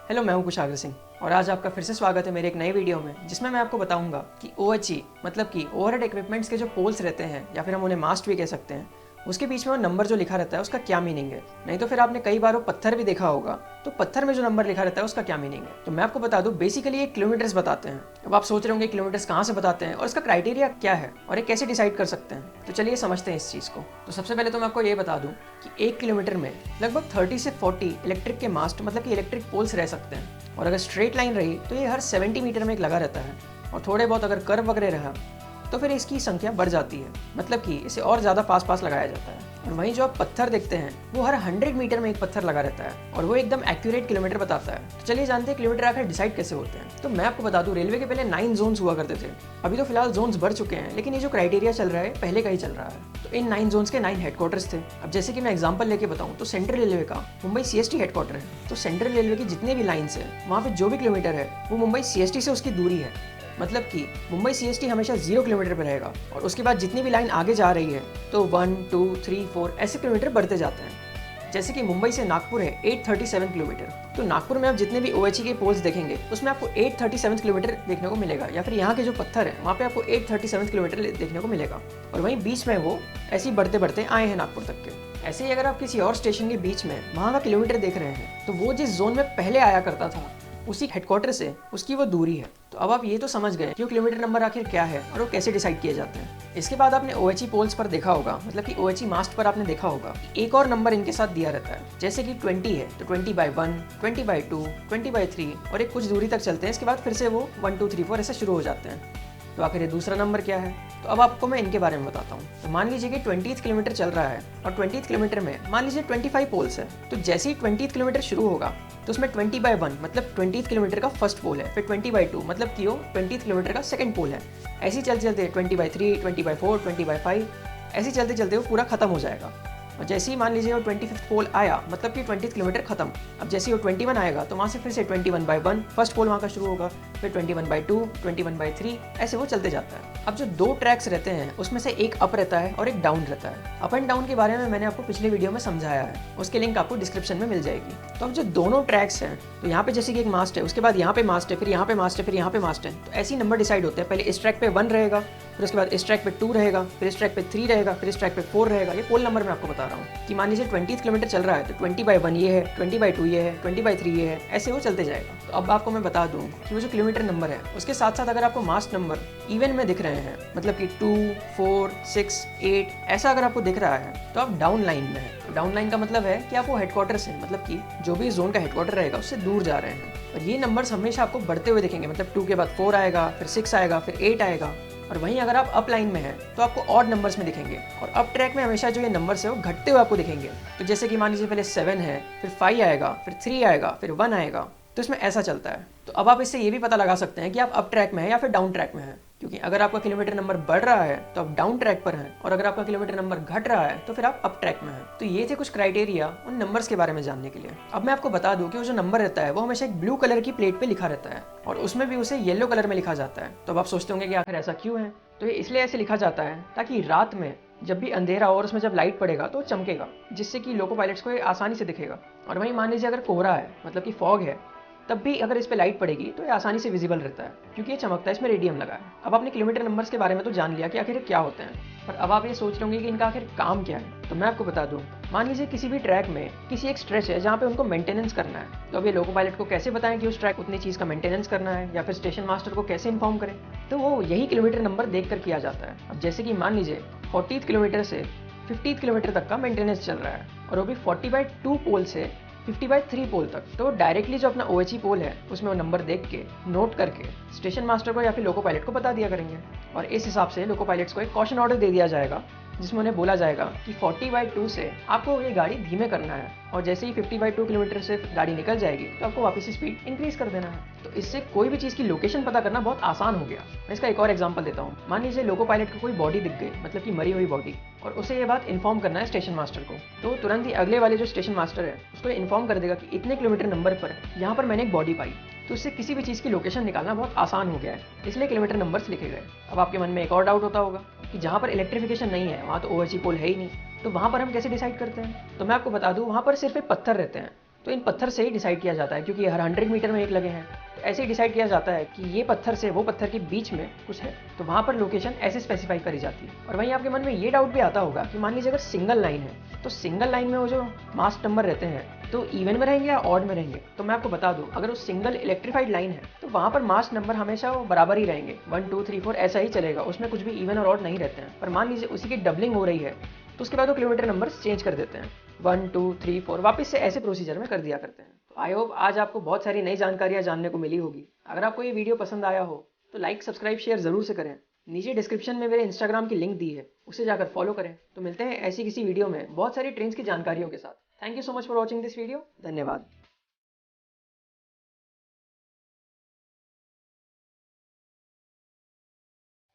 Hello, मैं हूं कुशाग्र सिंह और आज आपका फिर से स्वागत है मेरे एक नए वीडियो में, जिसमें मैं आपको बताऊंगा कि OHE मतलब कि ओवरहेड इक्विपमेंट्स के जो पोल्स रहते हैं या फिर हम उन्हें मास्ट भी कह सकते हैं, उसके बीच में वो नंबर जो लिखा रहता है उसका क्या मीनिंग है। नहीं तो फिर आपने कई बार वो पत्थर भी देखा होगा, तो पत्थर में जो नंबर लिखा रहता है उसका क्या मीनिंग है। तो मैं आपको बता दूं, बेसिकली ये किलोमीटर्स बताते हैं। अब आप सोच रहे होंगे किलोमीटर्स कहाँ से बताते हैं और इसका क्राइटेरिया क्या है और ये कैसे डिसाइड कर सकते हैं। तो चलिए समझते हैं इस चीज़ को। तो सबसे पहले तो मैं आपको ये बता दूं कि 1 किलोमीटर में लगभग 30 से 40 इलेक्ट्रिक के मास्ट मतलब कि इलेक्ट्रिक पोल्स रह सकते हैं। और अगर स्ट्रेट लाइन रही तो ये हर 70 मीटर में एक लगा रहता है, और थोड़े बहुत अगर कर्व वगैरह रहा तो फिर इसकी संख्या बढ़ जाती है, मतलब कि इसे और ज़्यादा पास पास लगाया जाता है। और वहीं जो आप पत्थर देखते हैं वो हर 100 मीटर में एक पत्थर लगा रहता है और वो एकदम एक्यूरेट किलोमीटर बताता है। तो चलिए जानते हैं किलोमीटर आखिर डिसाइड कैसे होते हैं। तो मैं आपको बता दूं, रेलवे के पहले 9 जोन्स हुआ करते थे। अभी तो फिलहाल जोन्स बढ़ चुके हैं, लेकिन ये जो क्राइटेरिया चल रहा है पहले का ही चल रहा है। तो इन 9 जोन्स के 9 हेडक्वार्टर्स थे। अब जैसे कि मैं एग्जांपल लेके बताऊं तो सेंट्रल रेलवे का मुंबई CST हेडक्वार्टर है। तो सेंट्रल रेलवे की जितने भी लाइन्स है वहाँ पे जो भी किलोमीटर है वो मुंबई CST से उसकी दूरी है। मतलब कि मुंबई CST हमेशा 0 किलोमीटर पर रहेगा और उसके बाद जितनी भी लाइन आगे जा रही है तो 1, 2, 3, 4 ऐसे किलोमीटर बढ़ते जाते हैं। जैसे कि मुंबई से नागपुर है 837 किलोमीटर, तो नागपुर में आप जितने भी OHE के पोल्स देखेंगे उसमें आपको 837 किलोमीटर देखने को मिलेगा, या फिर यहाँ के जो पत्थर है वहाँ पे आपको 837 किलोमीटर देखने को मिलेगा। और वहीं बीच में वो ऐसे ही बढ़ते बढ़ते आए हैं नागपुर तक के। ऐसे ही अगर आप किसी और स्टेशन के बीच में वहाँ का किलोमीटर देख रहे हैं तो वो जिस जोन में पहले आया करता था उसी हेडक्वार्टर से उसकी वो दूरी है। तो अब आप ये तो समझ गए कि किलोमीटर नंबर आखिर क्या है और वो कैसे डिसाइड किए जाते हैं। इसके बाद आपने OHE पोल्स पर देखा होगा, मतलब कि OHE मास्ट पर आपने देखा होगा एक और नंबर इनके साथ दिया रहता है। जैसे कि 20 है तो 20/1, 20/2, 20/3 और एक कुछ दूरी तक चलते हैं। इसके बाद फिर से वो 1, 2, 3, 4 ऐसे शुरू हो जाते हैं। तो आखिर ये दूसरा नंबर क्या है, तो अब आपको मैं इनके बारे में बताता हूँ। तो मान लीजिए कि 20th किलोमीटर चल रहा है और 20th किलोमीटर में मान लीजिए 25 पोल्स है। तो जैसे ही 20th किलोमीटर शुरू होगा तो उसमें 20/1 मतलब 20th किलोमीटर का फर्स्ट पोल है, फिर 20/2 मतलब कि वो 20th किलोमीटर का सेकंड पोल है। ऐसे ही चलते चलते 20/3, 20/4, 20/5 ऐसे चलते चलते वो पूरा खत्म हो जाएगा। और जैसे ही मान लीजिए वो 25th पोल आया मतलब कि 20th किलोमीटर खत्म। अब जैसे ही वो 21 आएगा तो वहाँ से फिर से 21/1 फर्स्ट पोल वहाँ का शुरू होगा, फिर 21/2, 21/3 ऐसे वो चलते जाता है। अब जो 2 ट्रैक्स रहते हैं उसमें से एक अप रहता है और एक डाउन रहता है। अप एंड डाउन के बारे में मैंने आपको पिछले वीडियो में समझाया है, उसकी लिंक आपको डिस्क्रिप्शन में मिल जाएगी। तो अब जो दोनों ट्रैक्स हैं तो यहाँ पे जैसे कि एक मास्ट है, उसके बाद यहाँ पे मास्ट है, फिर यहाँ पे मास्ट है, फिर यहाँ पे मास्ट है। तो ऐसे ही नंबर डिसाइड होते हैं। पहले इस ट्रैक पे 1 रहेगा, फिर उसके बाद इस ट्रैक पे 2 रहेगा, फिर इस ट्रैक पे 3 रहेगा, फिर इस ट्रैक पे 4 रहेगा। ये पोल नंबर मैं आपको बता रहा हूँ कि मान लीजिए 20th किलोमीटर चल रहा है तो 20/1 ये है, 20/2 ये है, 20/3 ये है, ऐसे वो चलते जाएगा। तो अब आपको मैं बता दूं कि वो जो किलोमीटर नंबर है उसके साथ साथ अगर आपको मास्ट नंबर इवन में दिख रहे हैं, मतलब कि 2, 4, 6, 8 ऐसा अगर आपको दिख रहा है तो आप डाउन लाइन में है। डाउन लाइन का मतलब है कि आप वो हेडक्वार्टर से, मतलब कि जो भी जोन का हेडक्वार्टर रहेगा उससे दूर जा रहे हैं। और ये नंबर्स हमेशा आपको बढ़ते हुए दिखेंगे, मतलब 2 के बाद 4 आएगा, फिर 6 आएगा, फिर 8 आएगा। और वहीं अगर आप अप लाइन में हैं तो आपको ऑड नंबर्स में दिखेंगे, और अप ट्रैक में हमेशा जो ये नंबर्स है वो घटते हुए आपको दिखेंगे। तो जैसे कि मान लीजिए पहले 7 है, फिर 5 आएगा, फिर 3 आएगा, फिर 1 आएगा। तो इसमें ऐसा चलता है। तो अब आप इससे ये भी पता लगा सकते हैं कि आप अप ट्रैक में हैं या फिर डाउन ट्रैक में हैं, क्योंकि अगर आपका किलोमीटर नंबर बढ़ रहा है तो आप डाउन ट्रैक पर हैं, और अगर आपका किलोमीटर नंबर घट रहा है तो फिर आप अप ट्रैक में हैं। तो ये थे कुछ क्राइटेरिया उन नंबर्स के बारे में जानने के लिए। अब मैं आपको बता दूं कि वो जो नंबर रहता है वो हमेशा एक ब्लू कलर की प्लेट पे लिखा रहता है और उसमें भी उसे येलो कलर में लिखा जाता है। तो अब आप सोचते होंगे कि आखिर ऐसा क्यों है। तो ये इसलिए ऐसे लिखा जाता है ताकि रात में जब भी अंधेरा हो और उसमें जब लाइट पड़ेगा तो चमकेगा, जिससे कि लोको पायलट्स को ये आसानी से दिखेगा। और वहीं मान लीजिए अगर कोहरा है, मतलब कि फॉग है, तब भी अगर इस पे लाइट पड़ेगी तो ये आसानी से विजिबल रहता है क्योंकि ये चमकता है, इसमें रेडियम लगा है। अब आपने किलोमीटर नंबर्स के बारे में तो जान लिया कि आखिर क्या होते हैं, पर अब आप ये सोच रहे होंगे कि इनका आखिर काम क्या है। तो मैं आपको बता दूं, मान लीजिए किसी भी ट्रैक में किसी एक स्ट्रेच है जहाँ पे उनको मेंटेनेंस करना है। तो अब ये लोको पायलट को कैसे बताएं कि उस ट्रैक उतनी चीज़ का मेंटेनेंस करना है, या फिर स्टेशन मास्टर को कैसे इन्फॉर्म करें। तो वो यही किलोमीटर नंबर देख कर किया जाता है। अब जैसे कि मान लीजिए 40th किलोमीटर से 50th किलोमीटर तक का मेंटेनेंस चल रहा है, और वो भी 40/2 पोल से 50/3 पोल तक। तो डायरेक्टली जो अपना OHE पोल है उसमें वो नंबर देख के नोट करके स्टेशन मास्टर को या फिर लोको पायलट को बता दिया करेंगे, और इस हिसाब से लोको पायलट्स को एक कॉशन ऑर्डर दे दिया जाएगा जिसमें उन्हें बोला जाएगा कि 40/2 से आपको ये गाड़ी धीमे करना है, और जैसे ही 50/2 किलोमीटर से गाड़ी निकल जाएगी तो आपको वापस स्पीड इंक्रीज कर देना है। तो इससे कोई भी चीज़ की लोकेशन पता करना बहुत आसान हो गया। मैं इसका एक और एग्जांपल देता हूँ। मान लीजिए लोको पायलट को कोई बॉडी दिख गई, मतलब कि मरी हुई बॉडी, और उसे ये बात इन्फॉर्म करना है स्टेशन मास्टर को। तो तुरंत ही अगले वाले जो स्टेशन मास्टर है उसको इन्फॉर्म कर देगा कि इतने किलोमीटर नंबर पर यहाँ पर मैंने एक बॉडी पाई। तो इससे किसी भी चीज़ की लोकेशन निकालना बहुत आसान हो गया है, इसलिए किलोमीटर नंबर्स लिखे गए। अब आपके मन में एक और डाउट होता होगा कि जहाँ पर इलेक्ट्रिफिकेशन नहीं है वहाँ तो OHE पोल है ही नहीं, तो वहाँ पर हम कैसे डिसाइड करते हैं। तो मैं आपको बता दूँ, वहाँ पर सिर्फ एक पत्थर रहते हैं तो इन पत्थर से ही डिसाइड किया जाता है, क्योंकि हर 100 मीटर में एक लगे हैं। तो ऐसे ही डिसाइड किया जाता है कि ये पत्थर से वो पत्थर के बीच में कुछ है, तो वहाँ पर लोकेशन ऐसे स्पेसिफाई करी जाती है। और वहीं आपके मन में ये डाउट भी आता होगा कि मान लीजिए अगर सिंगल लाइन है, तो सिंगल लाइन में वो जो मास्ट नंबर रहते हैं तो इवन में रहेंगे या ऑड में रहेंगे। तो मैं आपको बता दूं, अगर वो सिंगल इलेक्ट्रीफाइड लाइन है तो वहाँ पर मास्ट नंबर हमेशा वो बराबर ही रहेंगे, 1 2 3 4 ऐसा ही चलेगा, उसमें कुछ भी इवन और ऑड नहीं रहते हैं। पर मान लीजिए उसी की डबलिंग हो रही है, तो उसके बाद वो किलोमीटर नंबर चेंज कर देते हैं, 1 2 3 4 वापस से ऐसे प्रोसीजर में कर दिया करते हैं। तो आई होप आज आपको बहुत सारी नई जानकारियां जानने को मिली होगी। अगर आपको ये वीडियो पसंद आया हो तो लाइक सब्सक्राइब शेयर जरूर से करें। नीचे डिस्क्रिप्शन में मेरे इंस्टाग्राम की लिंक दी है, उसे जाकर फॉलो करें। तो मिलते हैं ऐसी किसी वीडियो में बहुत सारी ट्रेन्स की जानकारियों के साथ। Thank you so much for watching this video. धन्यवाद।